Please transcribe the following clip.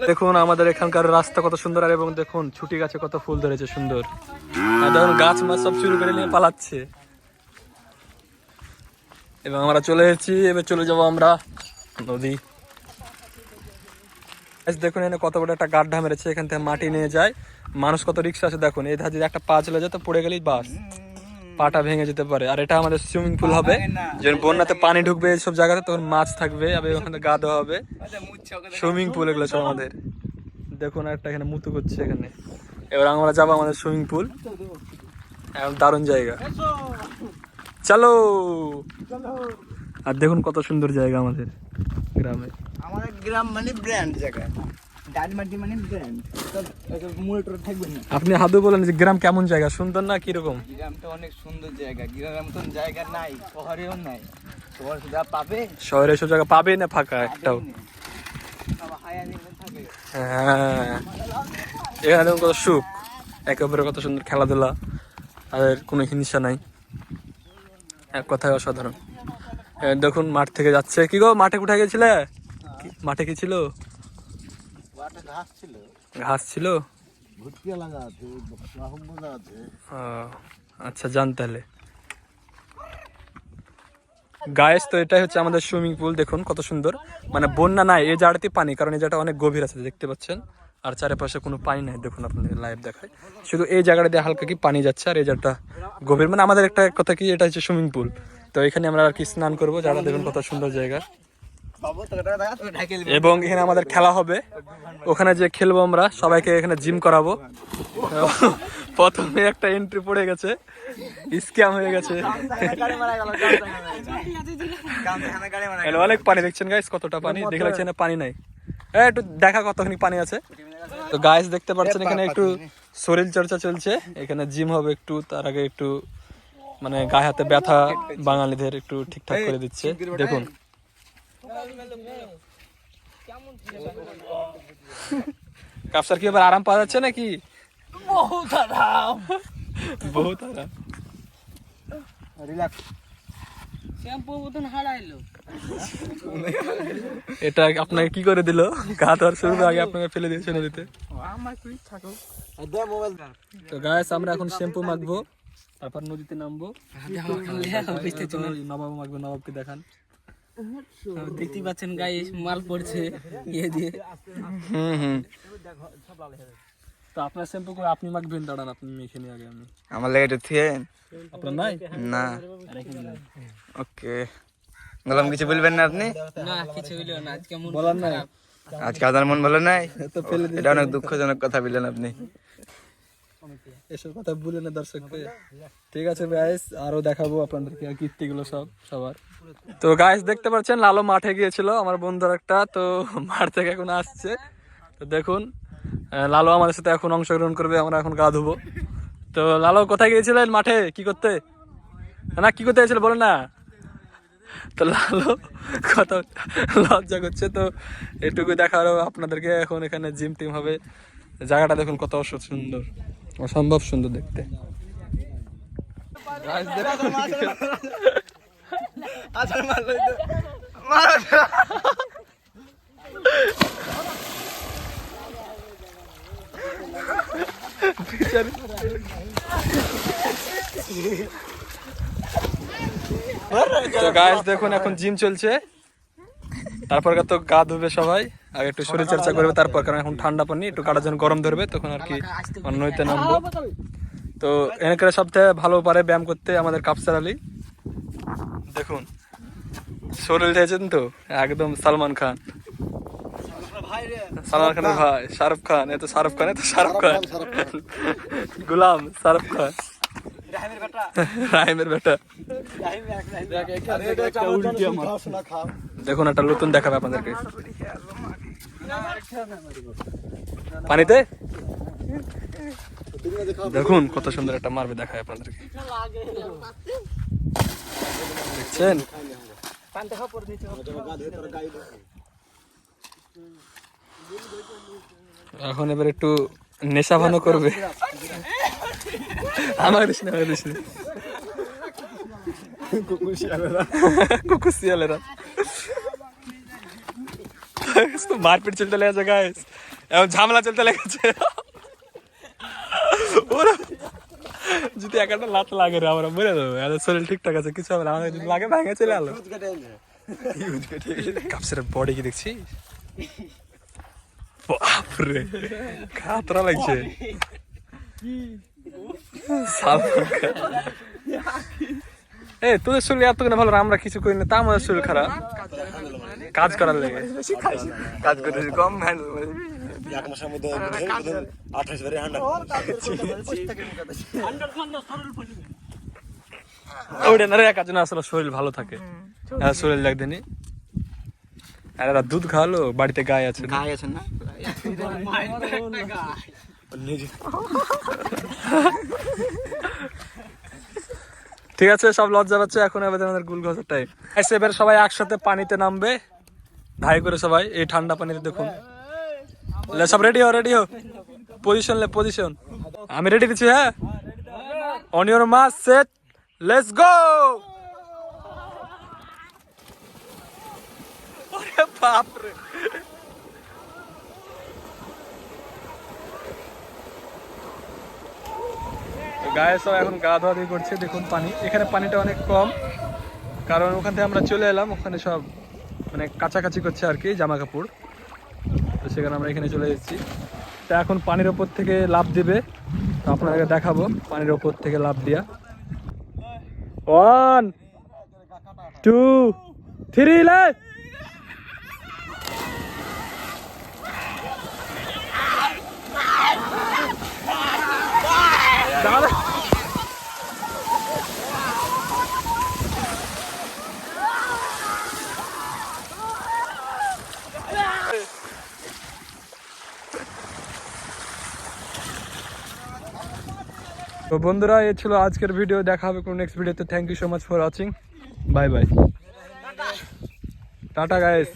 দেখুন আমাদের এখানকার রাস্তা কত সুন্দর, আর এবং দেখুন ছুটি গাছে কত ফুল ধরেছে সুন্দর। আর দেখুন গাছ মাছ সব চুরি করে নিয়ে পালাচ্ছে। এবং আমরা চলে এসেছি, এবার চলে যাবো আমরা নদী। দেখুন এখানে কত বড় একটা গাড্ডা মেরেছে, এখান থেকে মাটি নিয়ে যায় মানুষ। কত রিক্সা আছে দেখুন, এই ধারে যদি একটা পা চলে যায় তো পড়ে গেলেই বাস, পাটা ভেঙে যেতে পারে। আর এটা আমাদের সুইমিং পুল হবে, যখন বন্যাতে পানি ঢুকবে এইসব জায়গাতে তখন মাছ থাকবে, আবার ওখানে গা ধোয়া হবে। সুইমিং পুল এগুলো সব আমাদের। দেখুন একটা এখানে মুতু করছে এখানে। এবার আমরা যাবো আমাদের সুইমিং পুল, এখন দারুণ জায়গা, চলো। আর দেখুন কত সুন্দর জায়গা আমাদের গ্রামে। আমাদের গ্রাম মানে ব্র্যান্ড জায়গা, ডালমাটি মানে ব্র্যান্ড, মোটর থাকবে না। আপনি হাদু বলেন যে গ্রাম কেমন জায়গা, সুন্দর না কিরকম? গ্রামটা অনেক সুন্দর জায়গা, গ্রামের মতন জায়গা নাই, শহরেও নাই। শহর যা পাবে, শহরে এসব জায়গা পাবে না, ফাঁকা একটাও। হ্যাঁ, এখানে দেখুন কত সুখ, একেবারে কত সুন্দর খেলাধুলা, আর কোনো হিংসা নাই, এক কথায় অসাধারণ। দেখুন মাঠ থেকে যাচ্ছে। কি গো, মাঠে কোথায় গেছিলে? মাঠে কি ছিল? ঘাস ছিল। আচ্ছা, জান তাহলে। গাইস, তো এটাই হচ্ছে আমাদের সুইমিং পুল। দেখুন কত সুন্দর, মানে বন্যা নাই এই জায়গাতে পানি, কারণ এই জায়গাটা অনেক গভীর আছে দেখতে পাচ্ছেন। আর চারিপাশে কোনো পানি নাই, দেখুন আপনাদের লাইভ দেখায়, শুধু এই জায়গাটা দিয়ে হালকা কি পানি যাচ্ছে। আর এই জায়গাটা গভীর, মানে আমাদের একটা কথা কি, এটা হচ্ছে সুইমিং পুল। তো এখানে আমরা আর কি স্নান করবো, জায়গাটা দেখুন কত সুন্দর জায়গা। এবং এখানে আমাদের খেলা হবে, ওখানে যে খেলবো আমরা, সবাইকে এখানে জিম করাবো। প্রথমে একটা এন্ট্রি পড়ে গেছে, স্ক্যাম হয়ে গেছে। অনেক পানি দেখছেন গাইস, কতটা পানি দেখে লাগছে না, পানি নাই। একটু দেখা কতখানি পানি আছে। তো গাইস দেখতে পাচ্ছেন এখানে একটু শরীর চর্চা চলছে, এখানে জিম হবে একটু, তার আগে একটু মানে গায়ে হাতে ব্যথা বাঙালিদের একটু ঠিকঠাক করে দিচ্ছে। দেখুন কাপসার কি এবার আরাম পাওয়া যাচ্ছে নাকি? বহুত আরাম, বহুত আরাম। রিল্যাক্স। শ্যাম্পু মতন হারাইলো। এটা আপনাকে কি করে দিল? গা ধোয়ার শুরুর আগে আপনাকে ফেলে দিয়েছে নদীতে। তো গাইস আমরা এখন শ্যাম্পু মাখবো, তারপর নদীতে নামবো। নবাব মাখবো, নবাবকে দেখান। দেখতে পাচ্ছেন গাইস, মাল পড়ছে ইয়ে দিয়ে। তো আপনার শ্যাম্পু করে আপনি মাখবেন, দাঁড়ান আপনি মেখে নিয়ে আগে। আমি আমার লাগে এটা থিয়েন আপনার নাই না। ওকে, বললাম কিছু বলবেন না আপনি? না কিছু বলবো না, আজকে মন বলার নাই, আজকে আপনার মন ভালো নাই? তো ফেলে দিন। এটা অনেক দুঃখজনক কথা বললেন আপনি। এসব কথা বলে না দর্শককে। ঠিক আছে গাইস, আরো দেখাবো আপনাদেরকে কীর্তিগুলো সবার। তো গাইস দেখতে পাচ্ছেন লালো মাঠে গিয়েছিল, আমার বন্ধুর একটা, তো মাঠ থেকে এখন আসছে। তো দেখুন লালো আমাদের সাথে এখন অংশগ্রহণ করবে, আমরা এখন গা ধুবো। তো লালো কোথায় গিয়েছিলেন? মাঠে কি করতে? না কি করতে গেছিল বলেন না। তো লালো কত লজ্জা করছে, তো এটুকু দেখারও আপনাদেরকে। এখন এখানে জিম টিম হবে, জায়গাটা দেখুন কত সুন্দর, অসম্ভব সুন্দর দেখতে। তো গাইস দেখুন এখন জিম চলছে, তারপর তো গা ধুবে সবাই, আগে একটু শরীর চর্চা করবে তারপর, কারণ এখন ঠান্ডা পানি, একটু কাটা যখন গরম ধরবে তখন আর কি নদীতে নামবো। তো এখানে সবথেকে ভালো পারে ব্যায়াম করতে আমাদের কাপসার আলী। দেখুন শরীর দিয়েছেন তো একদম সালমান খান, সালমান খানের ভাই শাহরুখ খান। এত শাহরুখ খান, এত শাহরুখ খান, গুলাম শাহরুখ খান, রাহিমের বেটা। দেখুন একটা নতুন দেখাবে আপনাদেরকে পানিতে। দেখুন কত সুন্দর একটা মারবে, দেখায় আপনাদেরকে, দেখছেন? এখন এবার একটু নেশা ভানো করবে। আমার কুকুর শিয়ালেরা। মারপিট চলতে লেগেছে গাইস, এখন ঝামেলা চলতে লেগেছে। ওরা যদি একটা লাত লাগে রে আমরা বলে দেবো, এত শরীর ঠিকঠাক আছে, কিছু হবে না, আমার যদি লাগে ভেঙে চলে আলো। কাপসের বডি কি দেখছিস, বাপরে খাতরা লাগছে। এ তোদের শরীর এত কেন ভালো, আমরা কিছু করি না তা আমাদের শরীর খারাপ, কাজ করার লেগে কাজ করতে কম এক মাসের মধ্যে 28 বারে হান্ডা ওটা না রে, কাজ না আসলে শরীর ভালো থাকে, শরীর লাগবে নি। আর এরা দুধ খাওয়ালো, বাড়িতে গাই আছে না? গায়ে আছেন না ঠিক আছে, সব লজ্জা পাচ্ছে, এখন আমাদের গুল ঘষার টাইম। এবার সবাই একসাথে পানিতে নামবে ধাই করে, সবাই এই ঠান্ডা পানিতে। দেখুন সব রেডি হো, পজিশন আমি রেডি দিচ্ছি। হ্যাঁ, on your mark set let's go. আরে বাপ রে, গায়ে সব এখন গা ধোয়া ধুই করছে। দেখুন পানি, এখানে পানিটা অনেক কম, কারণ ওখান থেকে আমরা চলে এলাম, ওখানে সব মানে কাছাকাছি করছে আর কি জামা কাপড়, তো সেখানে আমরা এখানে চলে এসেছি। তা এখন পানির ওপর থেকে লাফ দিবে, তো আপনাদেরকে দেখাবো পানির ওপর থেকে লাফ দিয়া। 1 2 3 লে। তো বন্ধুরা, এই ছিল আজকের ভিডিও, দেখা হবে কোনো নেক্সট ভিডিওতে। Thank you so much for watching, bye bye, টাটা গাইস।